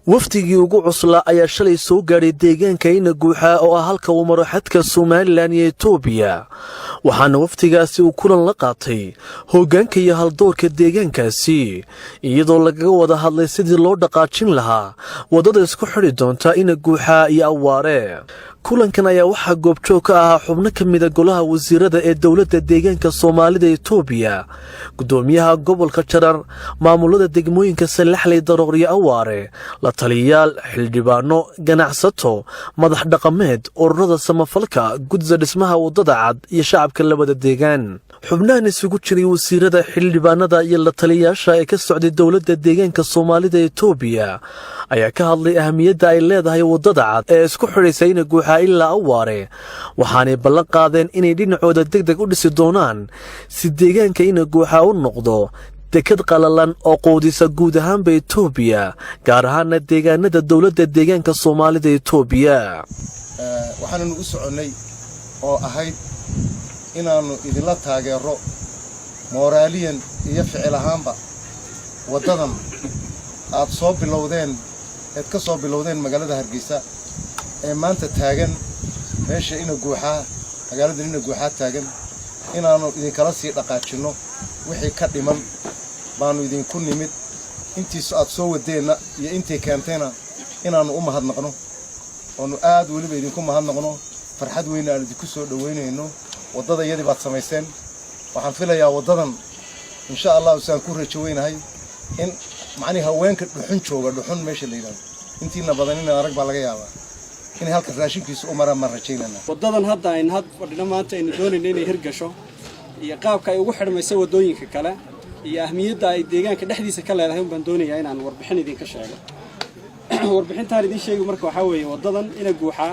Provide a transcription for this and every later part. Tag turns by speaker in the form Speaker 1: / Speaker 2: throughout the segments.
Speaker 1: waftigii ugu cuslaa ayaa shalay soo gaadhay deegaanka ina guuxa oo ah halka uu maro xadka Soomaaliland iyo Itoobiya waxaana waftigaasi uu kulan la qaatay hoggaanka iyo haldoorka deegaankaasi iyadoo laga wada hadlay sidii loo dhaqaajin lahaa wadada isku xidhi doonta ina guuxa iyo Awaare kulankan ayaa waxa goobjoog ka ah xubno kamida golaha wasiirada ee dawladda deegaanka Soomaalida Itoobiya gudoomiyaha gobolka Jarar maamulada degmooyinka Salaxley Daroor iyo Awaare la taliyaal xildhibaano ganacsato madax dhaqameed ururada samafalka gudda dhismaha wadada cad iyo shacabka labada deegaan xubnahan isugu jiray wasiirada xildhibaanada iyo la taliyaasha ee ka socday dawladda deegaanka Soomaalida Itoobiya ayaa ka hadlay ahmiyadda ay leedahay wadada cad ee isku xidhaysa ina guuxa ilaa Awaare waxaanay ballan qaadeen inay dhinacooda degdeg u dhisi doonaan si deegaanka ina guuxa u noqdo dekad qalalan oo qoodisa guud ahaanba Itoobiya gaar ahaan deegaanada dawladda deegaanka Soomaalida Itoobiya
Speaker 2: waxaanu u soconay oo ahayd inaanu idinla taageero moraaliyan iyo ficil ahaanba wadadan aad soo bilowdeen ka soo bilowdeen magaalada Hargeysa ee maanta taagan meesha ina guuxa magaalada ina guuxa taagan inaanu idin kala sii dhaqaajino wixii ka dhiman baanu idin ku nimid intii aad soo wadeena iyo intii keentayna inaanu u mahadnaqno oo aad waliba idin ku mahadnaqno farxad weyn aan idinku soo dhaweynayno wadada iyadii baad sameyseen waxaan filayaa wadadan insha Allah saan ku rajaynahay in macni haweenka dhuxun jooga dhuxun meesha la yiraahdo intiina badan in arag baa laga yaabaa in halka raashinkiisa u mara rajaynana
Speaker 3: wadadan hadda ay fadhina maanta in doonayeen inay hirgasho iyo qaabka ay ugu xirmayso wadooyinka kale iyo ahmiyadda ay deegaanka dhexdiisa ka leedahay baan doonayaa inaan warbixin idin ka sheego warbixintaan idin sheego marka waxa weeye wadadan ina guuxa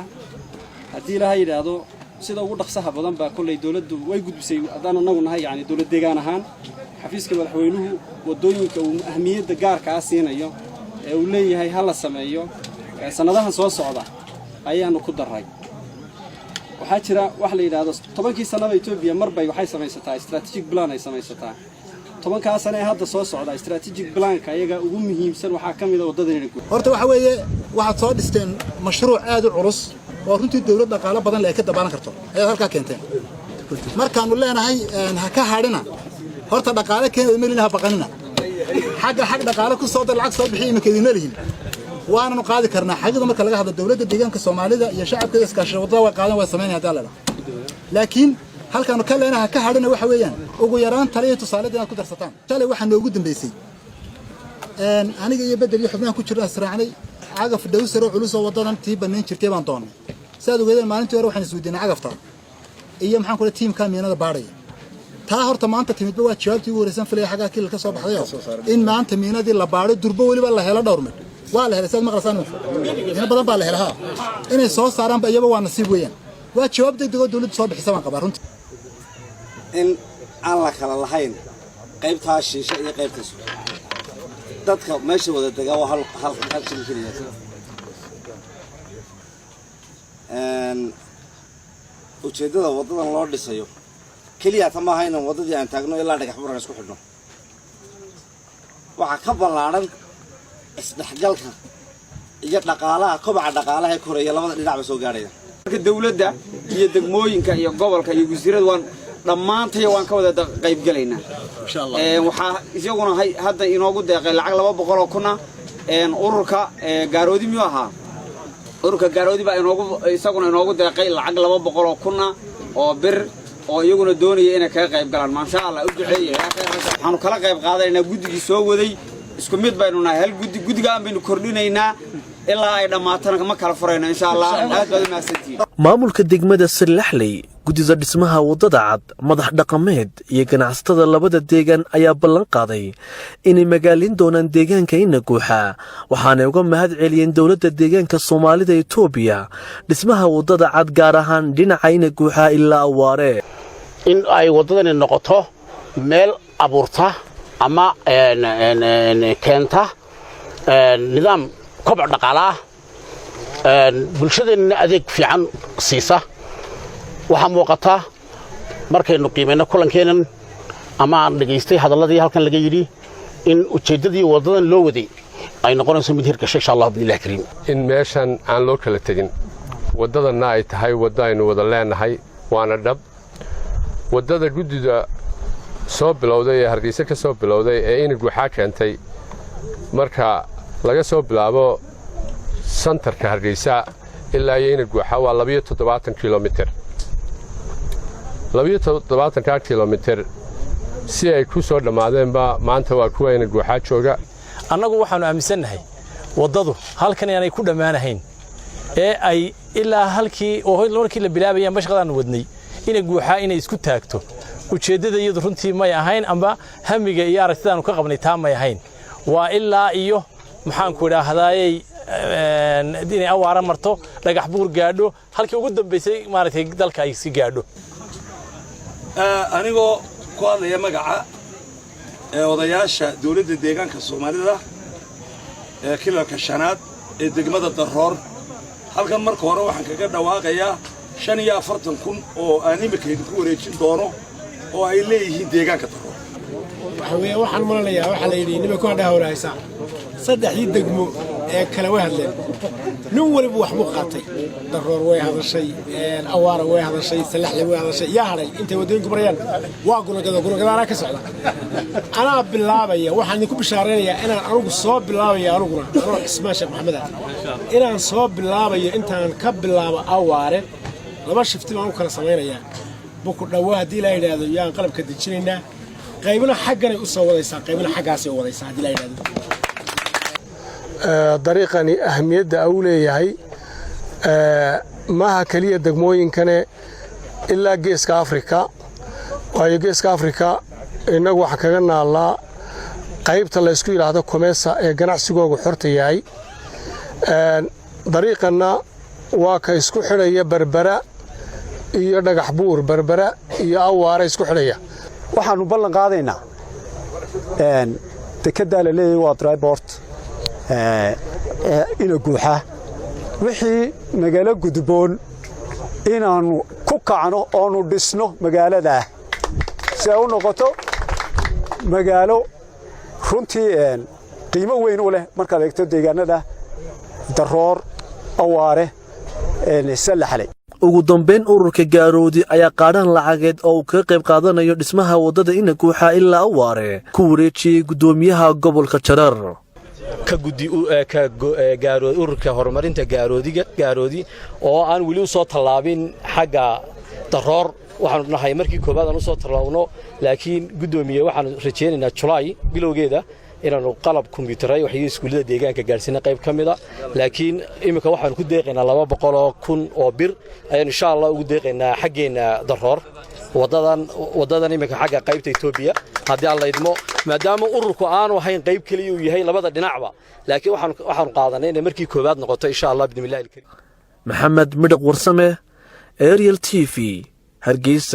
Speaker 3: hadii la yiraahdo sida ugu dhaqsaha badan baa kulay dawladdu way gudbisay hadaan anagu nahay yani dawlad deegaan ahaan xafiiska madaxweynuhu wadooyinka uu ahmiyadda gaarka ah siinayo ee uu leeyahay hal la sameeyo sanadahan soo socda ayaanu ku daray waxa jira wax la yiraahdo 10kii sanada Itoobiya marbay waxay samaysataa strategic plan ay samaysataa 10ka sano ee hadda soo socda strategic plan-ka ayaga ugu muhiimsan waxa kamid ah wadada ina guuxa
Speaker 4: horta waxa weeye waxa soo dhisteen mashruuc aad u culus oo runtii dawladda dhaqaale badan leh ka dabaalan karto ayaa halka keenteen markaanu leenahay ha ka hadhina horta dhaqaale keenay meelina baqanina xaq dhaqaale ku soo dal lacag soo bixiyay ma keedina leeyihiin waanu qaadi karnaa xaqida marka laga hadlo dawladda deegaanka Soomaalida iyo shacabka iskaashiga wadada way qaadan way sameeyaan dalada laakiin halkaanu ka leenahay ka hadhina waxa weeyaan ugu yaraan taliye tusaale inaad ku darsataan shalay waxa noogu dambeysay aniga iyo bedel iyo xubnaha ku jira israacnay cagaf dhawsaro culus oo wadadan tii banaan jirtay baan doonay saad ogeedeen maalintii hore waxaan isweydiinay cagafta iyo maxaan kula tiimka miinada baadhay taa horta maanta timidba waa jawaabtii ugu horeysan filay xagaa kii ka soo baxday in maanta miinadii la baadho durbo waliba la helo dhowr mid waa la helay sad maqlasaan in badan baa la helaa inay soo saaraan ba iyaba waa nasiib weeyaan waa jawaab degdeg oo dawladdu soo bixisay waan qabaa runtii
Speaker 5: in aan la kala lahayn qaybta shiisha iyo qaybta dadka meesha wada degaa waa hal shil kaliya ujeedada wadadan loo dhisayo kaliya tama hayna wadadii aan taagno ilaa dhagax buran isku xidhno waxa ka balaaran isdhaxgalka iyo dhaqaalaha kobaca dhaqaalaha ee koreeya labada dhinac ba soo gaaraya marka dawladda iyo degmooyinka iyo gobolka iyo wasiirada waan dhamaantay waan ka wada qayb galaynaa insha Allah waxa isaguna hadda inoogu deeqay lacag 200 kuna ururka gaaroodi miyuu ahaa ururka gaaroodi baa isaguna inoogu deeqay lacag 200 kuna oo bir oo iyaguna doonaya inay ka qayb galaan ma sha Allah u duceeyay waxaanu kala qayb qaadanaynaa guddigii soo waday isku mid baynu nahay hal guddiga aan baynu kordhinaynaa ilaa ay dhamaatana ma kala furayno insha Allah aad baad u mahadsantihiin
Speaker 1: maamulka degmada Salaxley guddida dhismaha wadada cad madax dhaqameed iyo ganacsatada labada deegaan ayaa ballan qaaday inay magaalin doonaan deegaanka ina guuxa waxaana uga mahad celiyeen dawladda deegaanka Soomaalida Itoobiya dhismaha wadada cad gaar ahaan dhinaca ina guuxa ilaa Awaare
Speaker 6: in ay wadadan noqoto meel abuurta ama keenta nidaam koboc dhaqaalaha bulshadeenna adeeg fiican siisa waxa muuqata markaynu qiimeeyno kulankeenan ama aan dhageystay hadalladii halkan laga yiri in ujeedadii wadadan loo waday ay noqonayso mid hirgashay insha Allah billahi kariim
Speaker 7: in meeshan aan loo kala tagin wadadana ay tahay wada aynu wada leenahay waana dhab wadada gudida soo bilowday ee Hargeysa ka soo bilowday ee in guuxa keentay marka laga soo bilaabo santarka Hargeysa ilaa in guuxa waa 27 kilomitir 27 kilomitir si ay ku soo dhamaadeenba maanta waa kuwa in guuxa jooga
Speaker 8: annagu waxaanu aaminsanahay wadadu halkan inay ku dhamaanahayn ee ay ilaa halkii oo markii la bilaabayay mashqadan wadnay in guuxa inay isku taagto ujeedada iyadu runtii may ahayn amba hamiga iyo aragtidaanu ka qabnay taa may ahayn waa ilaa iyo maxaan ku idhaahdaayay inay awaara marto dhagax buur gaadho halkii ugu dambeysay maaragtay dalka ay si gaadho
Speaker 9: anigoo ku hadlaya magaca odayaasha dawladda deegaanka Soomaalida ee kilalka shanaad ee degmada Daroor halkan marka hore waxaan kaga dhawaaqayaa 45,000 oo aan imika idinku wareejin doono oo ay leeyihiin deegaanka Daroor
Speaker 10: waxaan malanayaa waxa la yidhi nimanka ku dhahawraysa saddexdii degmo ee kala wahadleen nin waliba wax muu qaatay Daroor way hadashay awaara way hadashay salaxle way hadashay yaa haray intay wadooyinku marayaan waa guragada ka socda anaa bilaabaya waxaan idinku bishaareynayaa inaan anigu soo bilaabayo aniguna anoo Ismaan Sheekh Maxamed inaan soo bilaabayo intaan ka bilaabo awaare laba shifti baan u kala samaynayaa buku dhawaa hadii la yiraahdo yaan qalabka dejinaynaa qaybna xagganay u soo wadaysaa qaybna xaggaasay u wadaysaa hadii la yiraahdo
Speaker 11: dariiqani ahmiyadda uu leeyahay maaha kaliya degmooyinkane ilaa geeska Afrika waayo geeska Afrika inagu waxa kaga naalaa qaybta la isku yiraahdo Komesa ee ganacsigoogu xorta yahay dariiqana waa ka isku xidhaya Berbera iyo dhagax buur Berbera iyo awaare isku xidhaya
Speaker 12: waxaanu ballan qaadaynaa dekada la leeyahay waa Triport ina guuxa wixii magaalo gudboon inaanu ku kacno oo nu dhisno magaalada si ay u noqoto magaalo runtii qiimo weyn u leh marka la eegto deegaanada Daroor awaare salaxley
Speaker 1: ugu dambeyn ururka gaaroodi ayaa qaadhan lacageed oo ka qayb qaadanayo dhismaha wadada ina guuxa ilaa awaare ku wareejiyay gudoomiyaha gobolka Jarar
Speaker 8: ka gudi gaaroodi ururka horumarinta gaaroodi oo aan wali u soo talaabin xagga Daroor waxaanu nahay markii koobaad aan u soo talaabno laakiin gudoomiye waxaan rajeynaynaa July bilowgeeda inaanu qalab kombiyuutar wax iyo iskuulada deegaanka gaarsiina qayb kamida laakiin imika waxaan ku deeqaynaa 200,000 oo bir ayaan insha Allah ugu deeqaynaa xaggeena Daroor wadadan imika xagga qaybta Itoobiya hadii alla idmo maadaama ururku aanu ahayn qayb kaliya uu yahay labada dhinacba laakiin waxaan qaadanay in markii koobaad noqoto insha Allah bidmillahi kariim
Speaker 1: Maxamed Midaq Warsame Ariel TV Hargeysa